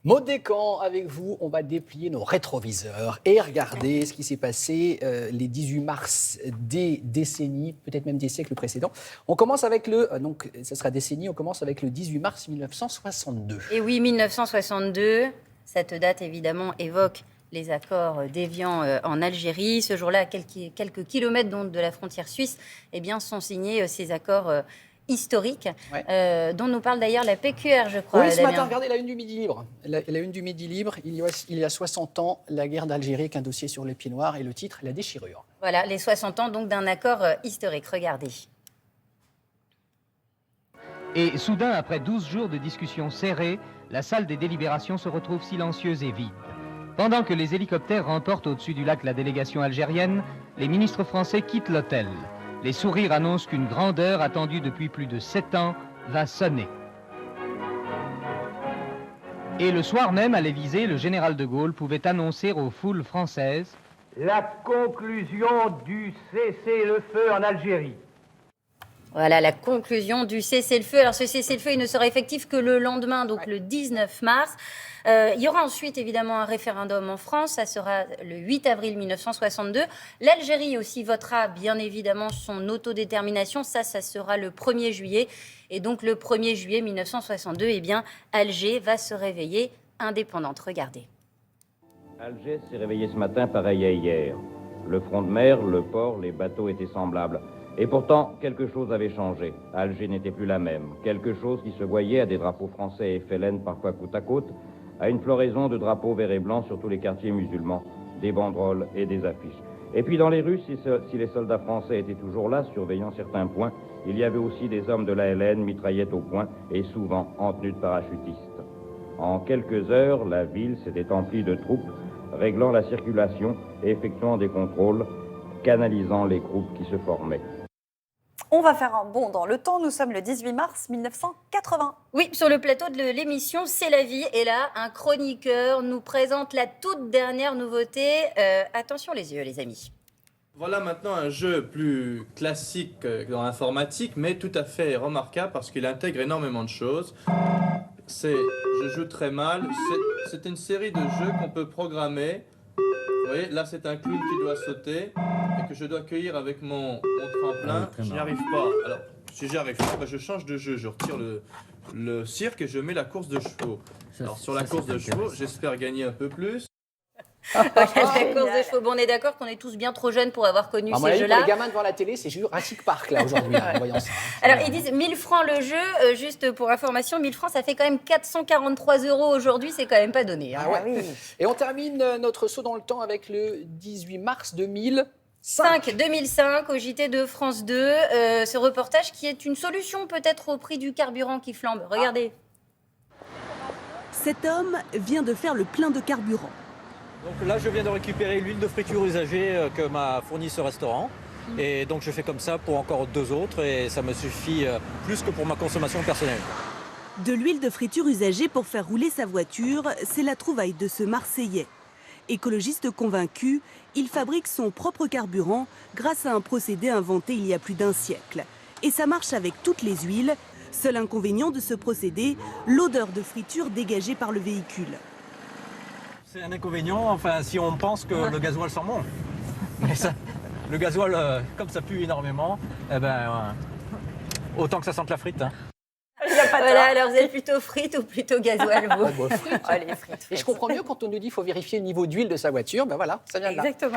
Maud Descamps, avec vous, on va déplier nos rétroviseurs et regarder ce qui s'est passé les 18 mars des décennies, peut-être même des siècles précédents. On commence avec donc ça sera décennie, on commence avec le 18 mars 1962. Et oui, 1962, cette date évidemment évoque les accords d'Évian en Algérie. Ce jour-là, à quelques kilomètres donc, de la frontière suisse, sont signés ces accords historique, dont nous parle d'ailleurs la PQR, je crois. Oui, ce matin, regardez la une du Midi Libre. La une du Midi Libre, il y a 60 ans, la guerre d'Algérie avec un dossier sur le pied noir et le titre, la déchirure. Voilà, les 60 ans donc d'un accord historique. Regardez. Et soudain, après 12 jours de discussions serrées, la salle des délibérations se retrouve silencieuse et vide. Pendant que les hélicoptères remportent au-dessus du lac la délégation algérienne, les ministres français quittent l'hôtel. Les sourires annoncent qu'une grande heure attendue depuis plus de 7 ans va sonner. Et le soir même, à l'Élysée, le général de Gaulle pouvait annoncer aux foules françaises la conclusion du cessez-le-feu en Algérie. Voilà la conclusion du cessez-le-feu. Alors ce cessez-le-feu, il ne sera effectif que le lendemain, donc le 19 mars. Il y aura ensuite évidemment un référendum en France, ça sera le 8 avril 1962. L'Algérie aussi votera bien évidemment son autodétermination, ça sera le 1er juillet. Et donc le 1er juillet 1962, Alger va se réveiller indépendante. Regardez. Alger s'est réveillé ce matin pareil à hier. Le front de mer, le port, les bateaux étaient semblables. Et pourtant, quelque chose avait changé. Alger n'était plus la même. Quelque chose qui se voyait à des drapeaux français et FLN parfois côte à côte, à une floraison de drapeaux verts et blancs sur tous les quartiers musulmans, des banderoles et des affiches. Et puis dans les rues, si les soldats français étaient toujours là, surveillant certains points, il y avait aussi des hommes de l'ALN, mitraillettes au poing et souvent en tenue de parachutistes. En quelques heures, la ville s'était emplie de troupes, réglant la circulation et effectuant des contrôles, canalisant les groupes qui se formaient. On va faire un bond dans le temps. Nous sommes le 18 mars 1980. Oui, sur le plateau de l'émission C'est la vie. Et là, un chroniqueur nous présente la toute dernière nouveauté. Attention les yeux, les amis. Voilà maintenant un jeu plus classique dans l'informatique, mais tout à fait remarquable parce qu'il intègre énormément de choses. Je joue très mal. C'est une série de jeux qu'on peut programmer. Vous voyez, là c'est un clown qui doit sauter et que je dois cueillir avec mon tremplin. Je n'y arrive pas. Alors, si j'y arrive pas, je change de jeu. Je retire le cirque et je mets la course de chevaux. Alors sur la course de chevaux, j'espère gagner un peu plus. La course de chevaux. Bon, on est d'accord qu'on est tous bien trop jeunes pour avoir connu ces jeux-là. Pour les gamins devant la télé, c'est Jurassic Park là aujourd'hui, en voyant ça. Alors ils disent 1000 francs le jeu, juste pour information, 1000 francs ça fait quand même 443 € aujourd'hui, c'est quand même pas donné. Hein. Ah ouais. Oui. Et on termine notre saut dans le temps avec le 18 mars 2005, au JT de France 2, ce reportage qui est une solution peut-être au prix du carburant qui flambe. Regardez. Cet homme vient de faire le plein de carburant. Donc là, je viens de récupérer l'huile de friture usagée que m'a fournie ce restaurant. Et donc je fais comme ça pour encore 2 autres et ça me suffit plus que pour ma consommation personnelle. De l'huile de friture usagée pour faire rouler sa voiture, c'est la trouvaille de ce Marseillais. Écologiste convaincu, il fabrique son propre carburant grâce à un procédé inventé il y a plus d'1 siècle. Et ça marche avec toutes les huiles. Seul inconvénient de ce procédé, l'odeur de friture dégagée par le véhicule. C'est un inconvénient, enfin, si on pense que le gasoil sent bon. Mais ça, le gasoil, comme ça pue énormément, autant que ça sente la frite. Hein. Voilà, alors vous êtes plutôt frites ou plutôt gasoil, vous frites. Les frites. Et je comprends mieux quand on nous dit qu'il faut vérifier le niveau d'huile de sa voiture, ben voilà, ça vient de là. Exactement.